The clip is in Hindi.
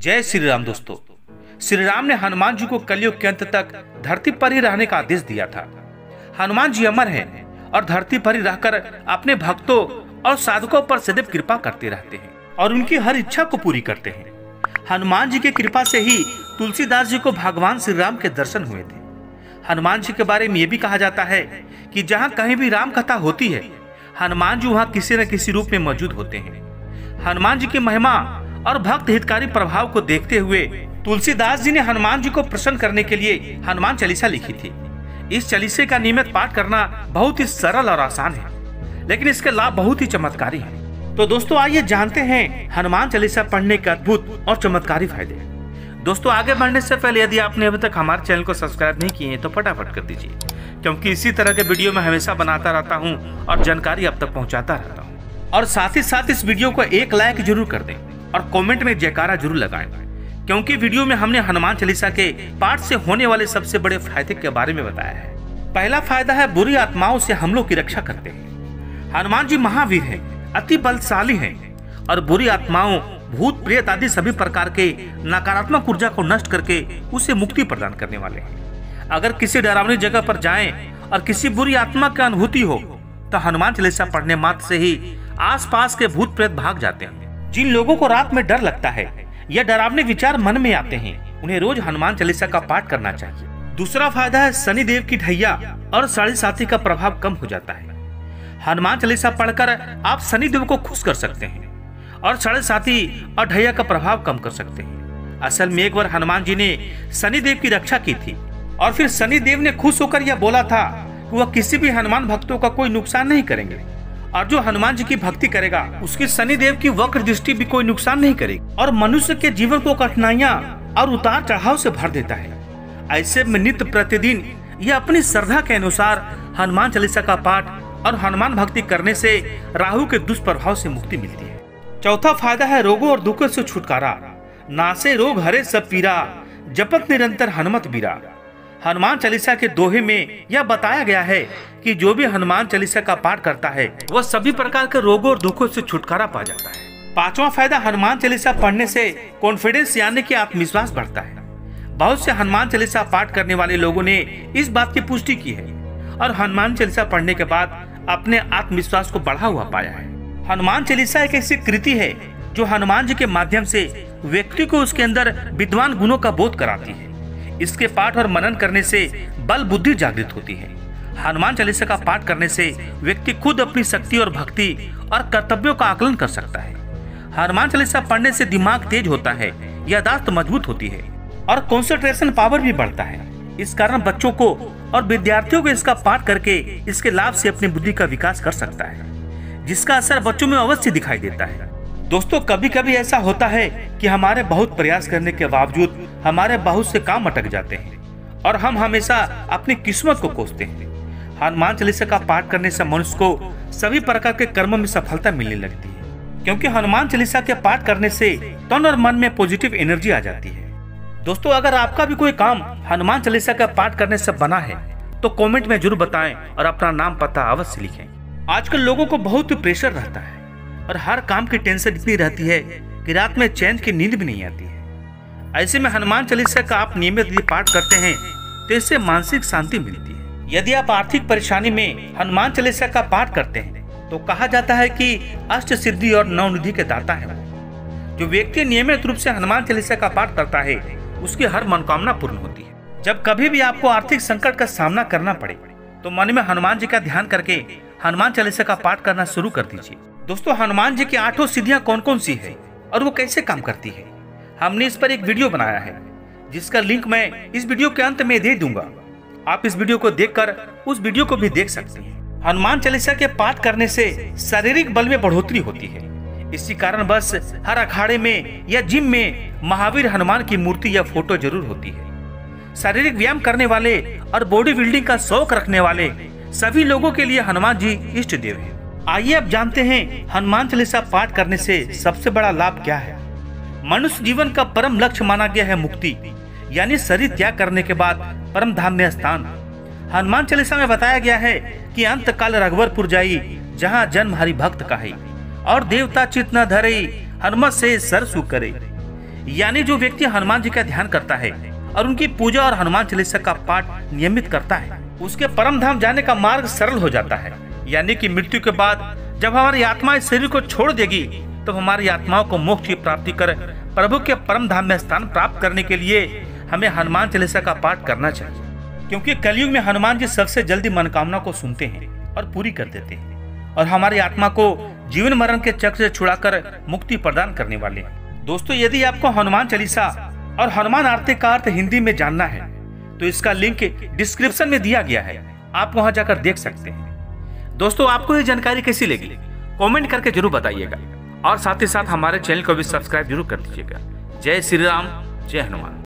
जय श्री राम। दोस्तों, श्री राम ने हनुमान जी को कलयुग के अंत तक धरती पर ही रहने का आदेश दिया था। हनुमान जी अमर हैं और धरती पर ही रहकर अपने भक्तों और साधकों पर सदैव कृपा करते रहते हैं और उनकी हर इच्छा को पूरी करते हैं। हनुमान जी की कृपा से ही तुलसीदास जी को भगवान श्री राम के दर्शन हुए थे। हनुमान जी के बारे में ये भी कहा जाता है कि जहाँ कहीं भी राम कथा होती है, हनुमान जी वहाँ किसी न किसी रूप में मौजूद होते हैं। हनुमान जी की महिमा और भक्त हितकारी प्रभाव को देखते हुए तुलसीदास जी ने हनुमान जी को प्रसन्न करने के लिए हनुमान चालीसा लिखी थी। इस चालीसे का नियमित पाठ करना बहुत ही सरल और आसान है, लेकिन इसके लाभ बहुत ही चमत्कारी हैं। तो दोस्तों, आइए जानते हैं हनुमान चालीसा पढ़ने के अद्भुत और चमत्कारी फायदे। दोस्तों, आगे बढ़ने से पहले यदि आपने अभी तक हमारे चैनल को सब्सक्राइब नहीं किए हैं तो फटाफट कर दीजिए, क्योंकि इसी तरह के वीडियो मैं हमेशा बनाता रहता हूँ और जानकारी अब तक पहुँचाता रहता हूँ। और साथ ही साथ इस वीडियो को एक लाइक जरूर कर दें और कमेंट में जयकारा जरूर लगाएं, क्योंकि वीडियो में हमने हनुमान चालीसा के पाठ से होने वाले सबसे बड़े फायदे के बारे में बताया है। पहला फायदा है, बुरी आत्माओं से हम लोग की रक्षा करते हैं। हनुमान जी महावीर हैं, अति बलशाली हैं और बुरी आत्माओं, भूत प्रेत आदि सभी प्रकार के नकारात्मक ऊर्जा को नष्ट करके उसे मुक्ति प्रदान करने वाले हैं। अगर किसी डरावनी जगह पर जाएं और किसी बुरी आत्मा की अनुभूति हो तो हनुमान चालीसा पढ़ने मात्र से ही आसपास के भूत प्रेत भाग जाते हैं। जिन लोगों को रात में डर लगता है या डरावने विचार मन में आते हैं, उन्हें रोज हनुमान चालीसा का पाठ करना चाहिए। दूसरा फायदा है, शनि देव की ढैया और साढ़े साथी का प्रभाव कम हो जाता है। हनुमान चालीसा पढ़कर आप शनि देव को खुश कर सकते हैं और साढ़े साथी और ढैया का प्रभाव कम कर सकते हैं। असल में एक बार हनुमान जी ने शनि देव की रक्षा की थी और फिर शनि देव ने खुश होकर यह बोला था कि वह किसी भी हनुमान भक्तों का कोई नुकसान नहीं करेंगे और जो हनुमान जी की भक्ति करेगा उसकी शनि देव की वक्र दृष्टि भी कोई नुकसान नहीं करेगी और मनुष्य के जीवन को कठिनाइयां और उतार चढ़ाव से भर देता है। ऐसे में नित्य प्रतिदिन यह अपनी श्रद्धा के अनुसार हनुमान चालीसा का पाठ और हनुमान भक्ति करने से राहु के दुष्प्रभाव से मुक्ति मिलती है। चौथा फायदा है, रोगों और दुखों से छुटकारा। नासे रोग हरे सब पीरा, जपत निरंतर हनुमत बीरा। हनुमान चालीसा के दोहे में यह बताया गया है कि जो भी हनुमान चालीसा का पाठ करता है वह सभी प्रकार के रोगों और दुखों से छुटकारा पा जाता है। पांचवा फायदा, हनुमान चालीसा पढ़ने से कॉन्फिडेंस यानी कि आत्मविश्वास बढ़ता है। बहुत से हनुमान चालीसा पाठ करने वाले लोगों ने इस बात की पुष्टि की है और हनुमान चालीसा पढ़ने के बाद अपने आत्मविश्वास को बढ़ा हुआ पाया है। हनुमान चालीसा एक ऐसी कृति है जो हनुमान जी के माध्यम से व्यक्ति को उसके अंदर विद्वान गुणों का बोध कराती है। इसके पाठ और मनन करने से बल बुद्धि जागृत होती है। हनुमान चालीसा का पाठ करने से व्यक्ति खुद अपनी शक्ति और भक्ति और कर्तव्यों का आकलन कर सकता है। हनुमान चालीसा पढ़ने से दिमाग तेज होता है, याददाश्त मजबूत होती है और कंसंट्रेशन पावर भी बढ़ता है। इस कारण बच्चों को और विद्यार्थियों को इसका पाठ करके इसके लाभ से अपनी बुद्धि का विकास कर सकता है, जिसका असर बच्चों में अवश्य दिखाई देता है। दोस्तों, कभी कभी ऐसा होता है कि हमारे बहुत प्रयास करने के बावजूद हमारे बहुत से काम अटक जाते हैं और हम हमेशा अपनी किस्मत को कोसते हैं। हनुमान चालीसा का पाठ करने से मनुष्य को सभी प्रकार के कर्मों में सफलता मिलने लगती है, क्योंकि हनुमान चालीसा के पाठ करने से तन और मन में पॉजिटिव एनर्जी आ जाती है। दोस्तों, अगर आपका भी कोई काम हनुमान चालीसा का पाठ करने से बना है तो कमेंट में जरूर बताएं और अपना नाम पता अवश्य लिखें। आजकल लोगों को बहुत प्रेशर रहता है और हर काम की टेंशन इतनी रहती है कि रात में चैन की नींद भी नहीं आती है। ऐसे में हनुमान चालीसा का आप नियमित यदि पाठ करते हैं तो इससे मानसिक शांति मिलती है। यदि आप आर्थिक परेशानी में हनुमान चालीसा का पाठ करते हैं तो कहा जाता है कि अष्ट सिद्धि और नवनिधि के दाता है। जो व्यक्ति नियमित रूप से हनुमान चालीसा का पाठ करता है उसकी हर मनोकामना पूर्ण होती है। जब कभी भी आपको आर्थिक संकट का सामना करना पड़े तो मन में हनुमान जी का ध्यान करके हनुमान चालीसा का पाठ करना शुरू कर दीजिए। दोस्तों, हनुमान जी की 8 सिद्धियां कौन कौन सी है और वो कैसे काम करती है, हमने इस पर एक वीडियो बनाया है जिसका लिंक मैं इस वीडियो के अंत में दे दूंगा। आप इस वीडियो को देखकर उस वीडियो को भी देख सकते हैं। हनुमान चालीसा के पाठ करने से शारीरिक बल में बढ़ोतरी होती है। इसी कारण बस हर अखाड़े में या जिम में महावीर हनुमान की मूर्ति या फोटो जरूर होती है। शारीरिक व्यायाम करने वाले और बॉडी बिल्डिंग का शौक रखने वाले सभी लोगों के लिए हनुमान जी इष्ट देव है। आइए अब जानते हैं हनुमान चालीसा पाठ करने से सबसे बड़ा लाभ क्या है। मनुष्य जीवन का परम लक्ष्य माना गया है मुक्ति, यानी शरीर त्याग करने के बाद परम धाम में स्थान। हनुमान चालीसा में बताया गया है कि अंत काल रघुवरपुर जाई, जहाँ जन्म हरि भक्त काहे और देवता चित न धरई, हनुमत से सरसु करे। यानी जो व्यक्ति हनुमान जी का ध्यान करता है और उनकी पूजा और हनुमान चालीसा का पाठ नियमित करता है, उसके परम धाम जाने का मार्ग सरल हो जाता है। यानी कि मृत्यु के बाद जब हमारी आत्मा इस शरीर को छोड़ देगी तो हमारी आत्माओं को मोक्ष की प्राप्ति कर प्रभु के परम धाम में स्थान प्राप्त करने के लिए हमें हनुमान चालीसा का पाठ करना चाहिए, क्योंकि कलयुग में हनुमान जी सबसे जल्दी मनोकामना को सुनते हैं और पूरी कर देते हैं और हमारी आत्मा को जीवन मरण के चक्र से छुड़ाकर मुक्ति प्रदान करने वाले हैं। दोस्तों, यदि आपको हनुमान चालीसा और हनुमान आरती का अर्थ हिंदी में जानना है तो इसका लिंक डिस्क्रिप्शन में दिया गया है, आप वहां जाकर देख सकते हैं। दोस्तों, आपको ये जानकारी कैसी लगी कमेंट करके जरूर बताइएगा और साथ ही साथ हमारे चैनल को भी सब्सक्राइब जरूर कर दीजिएगा। जय श्री राम, जय हनुमान।